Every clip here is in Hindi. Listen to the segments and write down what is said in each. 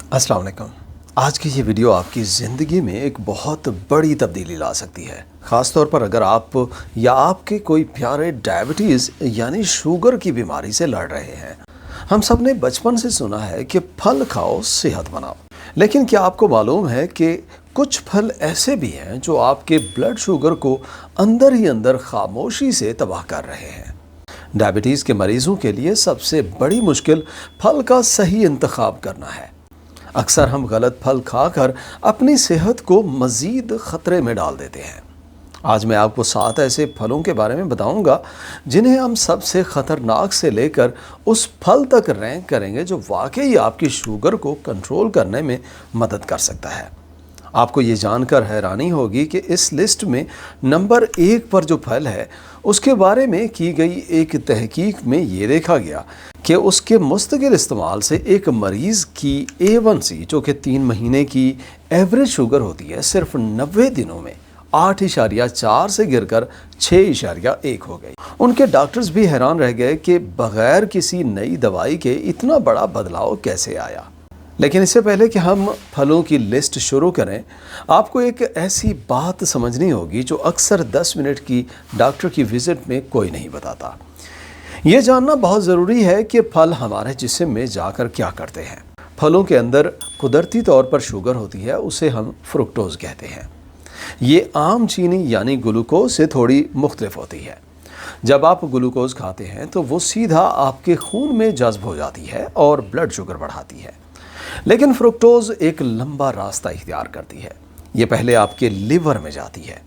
अस्सलाम वालेकुम। आज की ये वीडियो आपकी ज़िंदगी में एक बहुत बड़ी तब्दीली ला सकती है। ख़ास तौर पर अगर आप या आपके कोई प्यारे डायबिटीज़ यानी शुगर की बीमारी से लड़ रहे हैं। हम सब ने बचपन से सुना है कि फल खाओ सेहत बनाओ, लेकिन क्या आपको मालूम है कि कुछ फल ऐसे भी हैं जो आपके ब्लड शुगर को अंदर ही अंदर खामोशी से तबाह कर रहे हैं। डायबिटीज़ के मरीज़ों के लिए सबसे बड़ी मुश्किल फल का सही इंतखाब करना है। अक्सर हम गलत फल खाकर अपनी सेहत को मज़ीद ख़तरे में डाल देते हैं। आज मैं आपको 7 ऐसे फलों के बारे में बताऊंगा जिन्हें हम सबसे ख़तरनाक से लेकर उस फल तक रैंक करेंगे जो वाकई आपकी शुगर को कंट्रोल करने में मदद कर सकता है। आपको ये जानकर हैरानी होगी कि इस लिस्ट में नंबर 1 पर जो फल है उसके बारे में की गई एक तहकीक में ये देखा गया कि उसके मुस्तकिल इस्तेमाल से एक मरीज़ की A1C जो कि 3 महीने की एवरेज शुगर होती है सिर्फ 90 दिनों में 8.4 से गिरकर 6.1 हो गई। उनके डॉक्टर्स भी हैरान रह गए कि बग़ैर किसी नई दवाई के इतना बड़ा बदलाव कैसे आया। लेकिन इससे पहले कि हम फलों की लिस्ट शुरू करें, आपको एक ऐसी बात समझनी होगी जो अक्सर 10 मिनट की डॉक्टर की विज़िट में कोई नहीं बताता। ये जानना बहुत ज़रूरी है कि फल हमारे जिस्म में जाकर क्या करते हैं। फलों के अंदर कुदरती तौर पर शुगर होती है, उसे हम फ्रुक्टोज़ कहते हैं। ये आम चीनी यानी ग्लूकोज से थोड़ी मुख्तलिफ होती है। जब आप ग्लूकोज खाते हैं तो वो सीधा आपके खून में जज़्ब हो जाती है और ब्लड शुगर बढ़ाती है। लेकिन फ्रुक्टोज़ एक लंबा रास्ता इख्तियार करती है। ये पहले आपके लिवर में जाती है।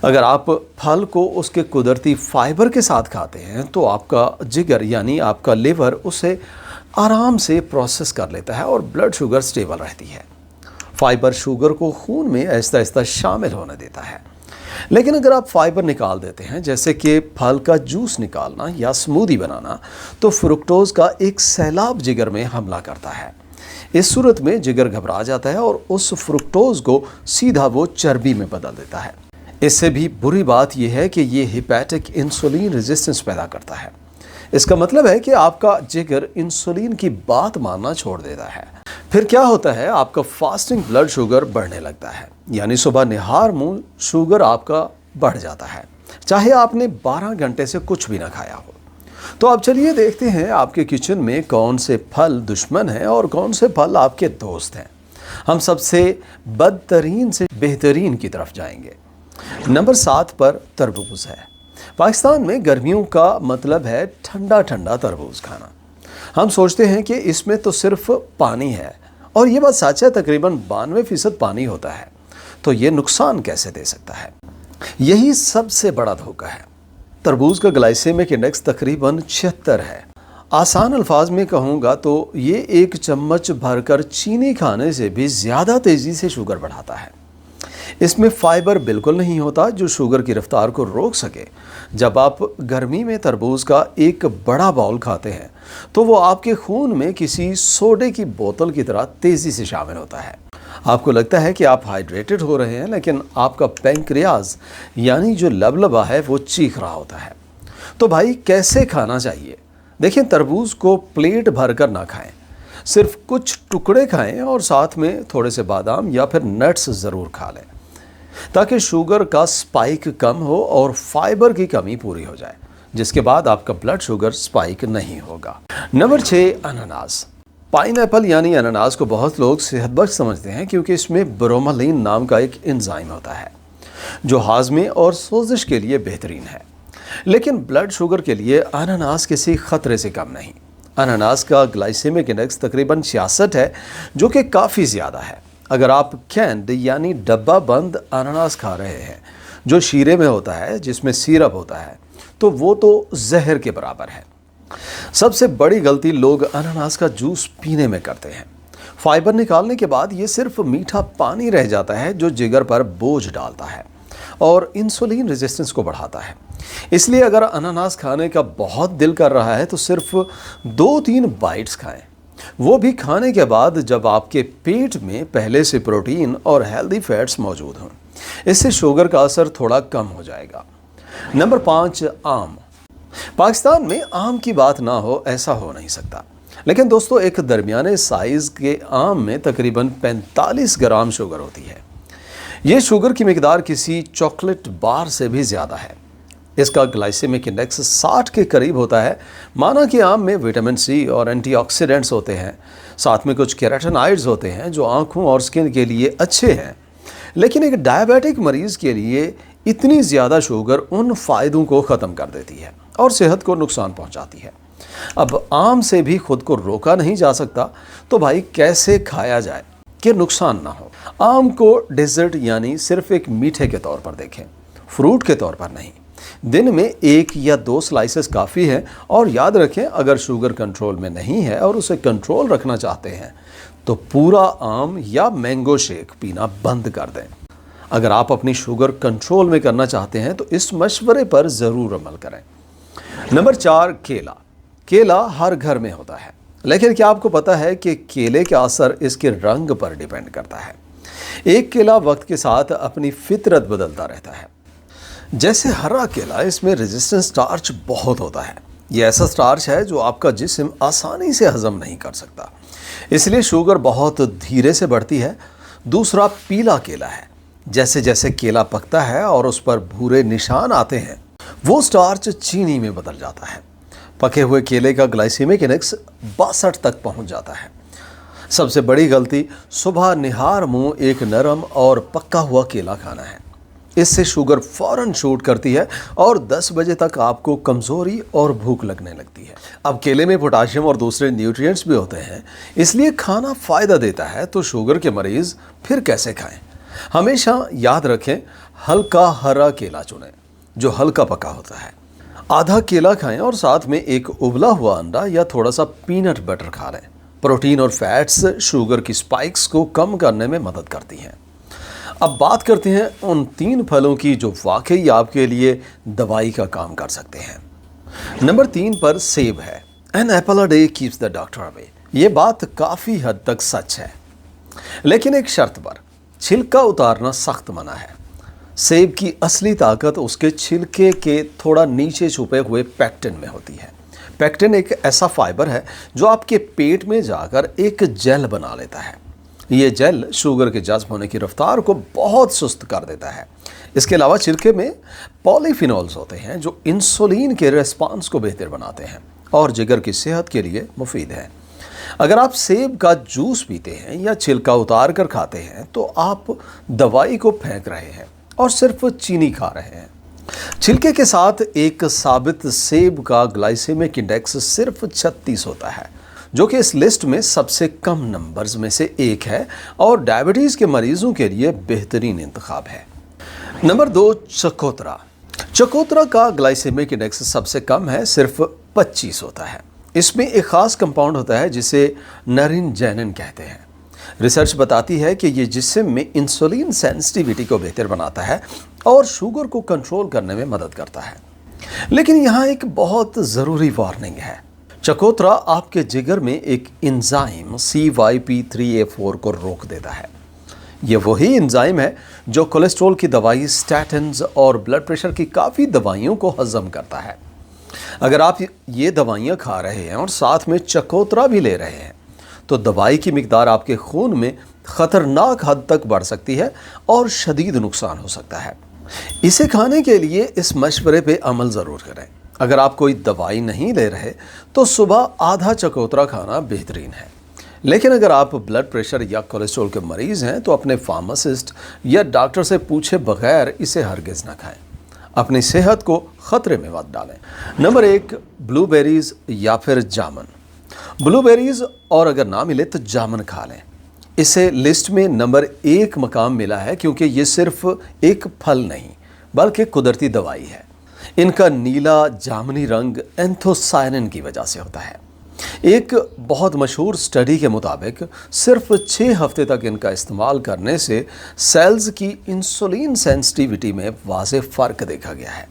अगर आप फल को उसके कुदरती फाइबर के साथ खाते हैं तो आपका जिगर यानी आपका लिवर उसे आराम से प्रोसेस कर लेता है और ब्लड शुगर स्टेबल रहती है। फाइबर शुगर को खून में आहिस्ता आहिस्ता शामिल होने देता है। लेकिन अगर आप फाइबर निकाल देते हैं, जैसे कि फल का जूस निकालना या स्मूदी बनाना, तो फ्रुक्टोज़ का एक सैलाब जिगर में हमला करता है। इस सूरत में जिगर घबरा जाता है और उस फ्रुक्टोज़ को सीधा वो चर्बी में बदल देता है। इससे भी बुरी बात यह है कि ये हेपेटिक इंसुलिन रेजिस्टेंस पैदा करता है। इसका मतलब है कि आपका जिगर इंसुलिन की बात मानना छोड़ देता है। फिर क्या होता है, आपका फास्टिंग ब्लड शुगर बढ़ने लगता है, यानी सुबह निहार मुंह शुगर आपका बढ़ जाता है, चाहे आपने 12 घंटे से कुछ भी ना खाया हो। तो अब चलिए देखते हैं आपके किचन में कौन से फल दुश्मन हैं और कौन से फल आपके दोस्त हैं। हम सबसे बदतरीन से बेहतरीन की तरफ जाएंगे। नंबर 7 पर तरबूज है। पाकिस्तान में गर्मियों का मतलब है ठंडा ठंडा तरबूज खाना। हम सोचते हैं कि इसमें तो सिर्फ पानी है, और ये बात सच है। तकरीबन 92% पानी होता है, तो ये नुकसान कैसे दे सकता है? यही सबसे बड़ा धोखा है। तरबूज का ग्लाइसेमिक इंडेक्स तकरीबन 76 है। आसान अल्फाज में कहूँगा तो ये 1 चम्मच भरकर चीनी खाने से भी ज़्यादा तेज़ी से शुगर बढ़ाता है। इसमें फाइबर बिल्कुल नहीं होता जो शुगर की रफ्तार को रोक सके। जब आप गर्मी में तरबूज का एक बड़ा बाउल खाते हैं तो वो आपके खून में किसी सोडे की बोतल की तरह तेज़ी से शामिल होता है। आपको लगता है कि आप हाइड्रेटेड हो रहे हैं, लेकिन आपका पैंक्रियाज यानी जो लबलबा है वो चीख रहा होता है। तो भाई कैसे खाना चाहिए? देखिए, तरबूज को प्लेट भरकर ना खाएं, सिर्फ कुछ टुकड़े खाएं और साथ में थोड़े से बादाम या फिर नट्स ज़रूर खा लें, ताकि शुगर का स्पाइक कम हो और फाइबर की कमी पूरी हो जाए, जिसके बाद आपका ब्लड शुगर स्पाइक नहीं होगा। नंबर 6, अनानास। पाइनएप्पल यानी अनानास को बहुत लोग सेहतबख्श समझते हैं क्योंकि इसमें ब्रोमेलाइन नाम का एक एंजाइम होता है जो हाजमे और सोजिश के लिए बेहतरीन है। लेकिन ब्लड शुगर के लिए अनानास किसी खतरे से कम नहीं। अनानास का ग्लाइसेमिक इंडेक्स तकरीबन 66 है, जो कि काफ़ी ज़्यादा है। अगर आप कैंड यानी डब्बा बंद अनानास खा रहे हैं जो शीरे में होता है, जिसमें सिरप होता है, तो वो तो जहर के बराबर है। सबसे बड़ी गलती लोग अनानास का जूस पीने में करते हैं। फाइबर निकालने के बाद ये सिर्फ मीठा पानी रह जाता है जो जिगर पर बोझ डालता है और इंसुलिन रेजिस्टेंस को बढ़ाता है। इसलिए अगर अनानास खाने का बहुत दिल कर रहा है तो सिर्फ 2-3 बाइट्स खाएं, वो भी खाने के बाद जब आपके पेट में पहले से प्रोटीन और हेल्दी फैट्स मौजूद हों। इससे शुगर का असर थोड़ा कम हो जाएगा। नंबर 5, आम। पाकिस्तान में आम की बात ना हो ऐसा हो नहीं सकता। लेकिन दोस्तों एक दरमियाने साइज़ के आम में तकरीबन 45 ग्राम शुगर होती है। ये शुगर की मिकदार किसी चॉकलेट बार से भी ज़्यादा है। इसका ग्लाइसेमिक इंडेक्स 60 के करीब होता है। माना कि आम में विटामिन सी और एंटीऑक्सीडेंट्स होते हैं, साथ में कुछ कैरोटीनॉइड्स होते हैं जो आँखों और स्किन के लिए अच्छे हैं। लेकिन एक डायबिटिक मरीज़ के लिए इतनी ज़्यादा शुगर उन फ़ायदों को ख़त्म कर देती है और सेहत को नुकसान पहुंचाती है। अब आम से भी खुद को रोका नहीं जा सकता, तो भाई कैसे खाया जाए कि नुकसान ना हो। आम को डेजर्ट यानी सिर्फ एक मीठे के तौर पर देखें, फ्रूट के तौर पर नहीं। दिन में 1 या 2 स्लाइसेस काफ़ी है। और याद रखें, अगर शुगर कंट्रोल में नहीं है और उसे कंट्रोल रखना चाहते हैं तो पूरा आम या मैंगो शेक पीना बंद कर दें। अगर आप अपनी शुगर कंट्रोल में करना चाहते हैं तो इस मशवरे पर ज़रूर अमल करें। नंबर 4, केला। केला हर घर में होता है, लेकिन क्या आपको पता है कि केले का असर इसके रंग पर डिपेंड करता है। एक केला वक्त के साथ अपनी फितरत बदलता रहता है। जैसे हरा केला, इसमें रेजिस्टेंस स्टार्च बहुत होता है। ये ऐसा स्टार्च है जो आपका जिस्म आसानी से हजम नहीं कर सकता, इसलिए शुगर बहुत धीरे से बढ़ती है। दूसरा पीला केला है। जैसे जैसे केला पकता है और उस पर भूरे निशान आते हैं, वो स्टार्च चीनी में बदल जाता है। पके हुए केले का ग्लाइसेमिक इंडेक्स 62 तक पहुंच जाता है। सबसे बड़ी गलती सुबह निहार मुंह एक नरम और पका हुआ केला खाना है। इससे शुगर फौरन शूट करती है और 10 बजे तक आपको कमज़ोरी और भूख लगने लगती है। अब केले में पोटाशियम और दूसरे न्यूट्रिएंट्स भी होते हैं, इसलिए खाना फ़ायदा देता है। तो शुगर के मरीज़ फिर कैसे खाएं? हमेशा याद रखें, हल्का हरा केला चुनें जो हल्का पका होता है। आधा केला खाएं और साथ में एक उबला हुआ अंडा या थोड़ा सा पीनट बटर खा लें। प्रोटीन और फैट्स शुगर की स्पाइक्स को कम करने में मदद करती हैं। अब बात करते हैं उन 3 फलों की जो वाकई आपके लिए दवाई का काम कर सकते हैं। नंबर 3 पर सेब है। An apple a day keeps the doctor away. ये बात काफ़ी हद तक सच है, लेकिन एक शर्त पर। छिलका उतारना सख्त मना है। सेब की असली ताकत उसके छिलके के थोड़ा नीचे छुपे हुए पेक्टिन में होती है। पेक्टिन एक ऐसा फाइबर है जो आपके पेट में जाकर एक जेल बना लेता है। ये जेल शुगर के जज्ब होने की रफ्तार को बहुत सुस्त कर देता है। इसके अलावा छिलके में पॉलीफिनॉल्स होते हैं जो इंसुलिन के रिस्पांस को बेहतर बनाते हैं और जिगर की सेहत के लिए मुफीद है। अगर आप सेब का जूस पीते हैं या छिलका उतार कर खाते हैं तो आप दवाई को फेंक रहे हैं और सिर्फ चीनी खा रहे हैं। छिलके के साथ एक साबित सेब का ग्लाइसेमिक इंडेक्स सिर्फ 36 होता है, जो कि इस लिस्ट में सबसे कम नंबर्स में से एक है और डायबिटीज़ के मरीजों के लिए बेहतरीन इंतखाब है। नंबर 2, चकोतरा। चकोतरा का ग्लाइसेमिक इंडेक्स सबसे कम है, सिर्फ 25 होता है। इसमें एक ख़ास कंपाउंड होता है जिसे नरिनजेनिन कहते हैं। रिसर्च बताती है कि ये जिस्म में इंसुलिन सेंसिटिविटी को बेहतर बनाता है और शुगर को कंट्रोल करने में मदद करता है। लेकिन यहाँ एक बहुत ज़रूरी वार्निंग है। चकोतरा आपके जिगर में एक एंजाइम CYP3A4 को रोक देता है। ये वही एंजाइम है जो कोलेस्ट्रॉल की दवाई, स्टैटिन्स और ब्लड प्रेशर की काफ़ी दवाइयों को हजम करता है। अगर आप ये दवाइयाँ खा रहे हैं और साथ में चकोतरा भी ले रहे हैं तो दवाई की मिकदार आपके खून में ख़तरनाक हद तक बढ़ सकती है और शदीद नुकसान हो सकता है। इसे खाने के लिए इस मशवरे पे अमल ज़रूर करें। अगर आप कोई दवाई नहीं ले रहे तो सुबह आधा चकोतरा खाना बेहतरीन है। लेकिन अगर आप ब्लड प्रेशर या कोलेस्ट्रॉल के मरीज़ हैं तो अपने फार्मासिस्ट या डॉक्टर से पूछे बगैर इसे हरगिज़ ना खाएं। अपनी सेहत को ख़तरे में मत डालें। नंबर 1, ब्लूबेरीज़ या फिर जामुन। ब्लूबेरीज़ और अगर ना मिले तो जामुन खा लें। इसे लिस्ट में नंबर 1 मकाम मिला है क्योंकि ये सिर्फ एक फल नहीं बल्कि कुदरती दवाई है। इनका नीला जामुनी रंग एंथोसायनिन की वजह से होता है। एक बहुत मशहूर स्टडी के मुताबिक सिर्फ 6 हफ्ते तक इनका इस्तेमाल करने से सेल्स की इंसुलिन सेंसिटिविटी में वाज़ेह फ़र्क देखा गया है।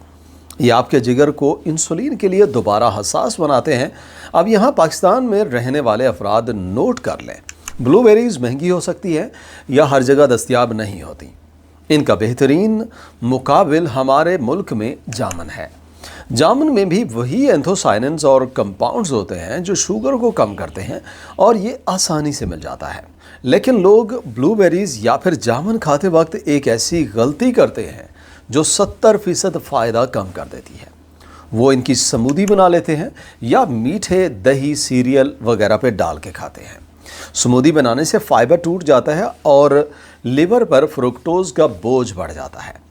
ये आपके जिगर को इंसुलिन के लिए दोबारा हसास बनाते हैं। अब यहाँ पाकिस्तान में रहने वाले अफराद नोट कर लें, ब्लूबेरीज़ महंगी हो सकती है या हर जगह दस्तयाब नहीं होती। इनका बेहतरीन मुकाबिल हमारे मुल्क में जामुन है। जामुन में भी वही एंथोसाइनेंस और कंपाउंड्स होते हैं जो शुगर को कम करते हैं और ये आसानी से मिल जाता है। लेकिन लोग ब्लूबेरीज या फिर जामुन खाते वक्त एक ऐसी गलती करते हैं जो 70% फ़ायदा कम कर देती है। वो इनकी स्मूदी बना लेते हैं या मीठे दही सीरियल वगैरह पे डाल के खाते हैं। स्मूदी बनाने से फाइबर टूट जाता है और लिवर पर फ्रुक्टोज का बोझ बढ़ जाता है।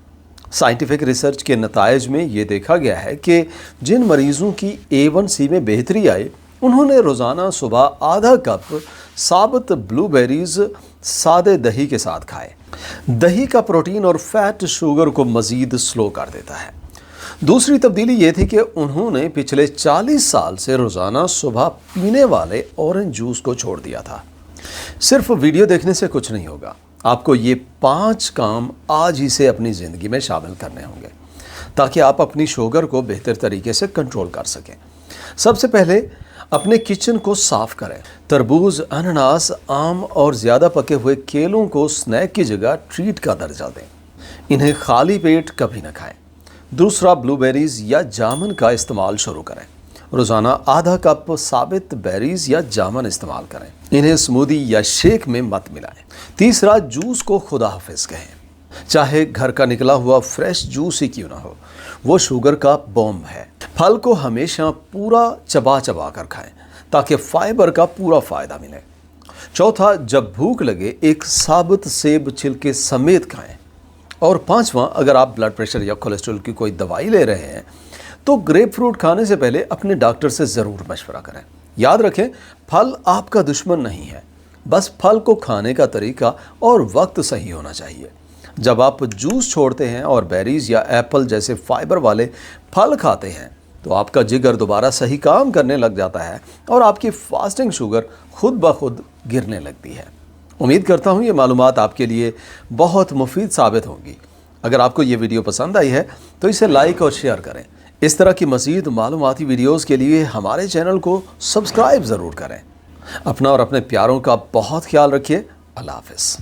साइंटिफिक रिसर्च के नतायज में ये देखा गया है कि जिन मरीजों की A1C में बेहतरी आई, उन्होंने रोज़ाना सुबह आधा कप साबुत ब्लूबेरीज सादे दही के साथ खाए। दही का प्रोटीन और फैट शुगर को मज़ीद स्लो कर देता है। दूसरी तब्दीली ये थी कि उन्होंने पिछले 40 साल से रोज़ाना सुबह पीने वाले ऑरेंज जूस को छोड़ दिया था। सिर्फ वीडियो देखने से कुछ नहीं होगा, आपको ये 5 काम आज ही से अपनी ज़िंदगी में शामिल करने होंगे ताकि आप अपनी शुगर को बेहतर तरीके से कंट्रोल कर सकें। सबसे पहले अपने किचन को साफ करें। तरबूज, अनानास, आम और ज़्यादा पके हुए केलों को स्नैक की जगह ट्रीट का दर्जा दें। इन्हें खाली पेट कभी न खाएं। दूसरा, ब्लूबेरीज या जामुन का इस्तेमाल शुरू करें। रोज़ाना आधा कप साबित बेरीज या जामुन इस्तेमाल करें। इन्हें स्मूदी या शेक में मत मिलाएं। तीसरा, जूस को खुदा हाफिज कहें। चाहे घर का निकला हुआ फ्रेश जूस ही क्यों ना हो, वो शुगर का बॉम्ब है। फल को हमेशा पूरा चबा चबा कर खाएं ताकि फाइबर का पूरा फ़ायदा मिले। चौथा, जब भूख लगे एक साबुत सेब छिलके समेत खाएं। और पांचवा, अगर आप ब्लड प्रेशर या कोलेस्ट्रॉल की कोई दवाई ले रहे हैं तो ग्रेप फ्रूट खाने से पहले अपने डॉक्टर से ज़रूर मशवरा करें। याद रखें, फल आपका दुश्मन नहीं है, बस फल को खाने का तरीका और वक्त सही होना चाहिए। जब आप जूस छोड़ते हैं और बेरीज या एप्पल जैसे फाइबर वाले फल खाते हैं तो आपका जिगर दोबारा सही काम करने लग जाता है और आपकी फास्टिंग शुगर खुद ब खुद गिरने लगती है। उम्मीद करता हूँ ये मालूमात आपके लिए बहुत मुफीद साबित होंगी। अगर आपको ये वीडियो पसंद आई है तो इसे लाइक और शेयर करें। इस तरह की मज़ीद मालूमाती वीडियोज़ के लिए हमारे चैनल को सब्सक्राइब ज़रूर करें। अपना और अपने प्यारों का बहुत ख्याल रखिए। अल्लाह हाफ़िज़।